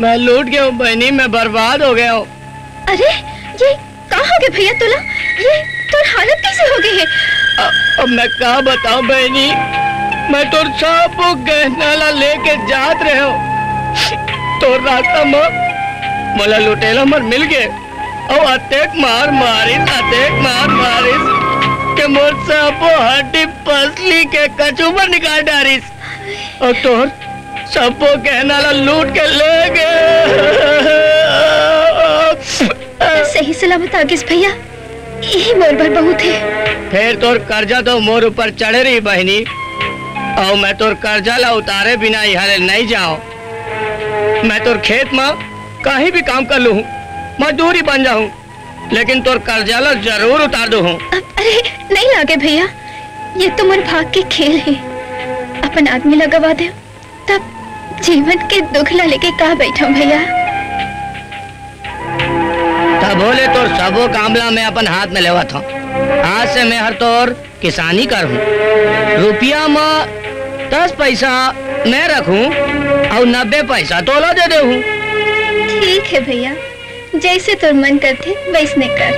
मैं लूट गया हूँ बहनी, मैं बर्बाद हो गया हूँ। अरे ये कहाँ हो गए भैया तुला? ये तो हालत कैसे हो गई है? अब मैं क्या बताऊं बहनी, मैं तो सब गहना लेके जात रहे हो तो रास्ता में मला लुटेला मर मिल गए और अतेक मार मारिस के मोर सबो हड्डी पसली के कचूबर निकाल डारिस और तोर सबो गहना लूट के ले गए। सही सलामत आगिस भैया, यही मोर भर बहुत है। फिर तोर कर्जा तो मोर ऊपर चढ़े रही बहनी और मैं तोर कर्जा ला उतारे बिना यहाँ नहीं जाऊं। मैं तोर खेत में कहीं भी काम कर लूं, मजदूरी बन जाऊं, लेकिन तोर कर्जा ला जरूर उतार दूं। अरे नहीं लागे भैया, ये तो मोर भाग के खेल है। अपन आदमी लगवा दे तब जीवन के दुख ला लेके कहा बैठा भैया। तब बोले तोर सबो कामला में अपन हाथ में लेवा था। आज से मैं हर तोर किसानी कर हूँ। रुपया में 10 पैसा मैं रखूं और 90 पैसा तोला दे दे हूँ। ठीक है भैया, जैसे तोर मन करते वैसने कर।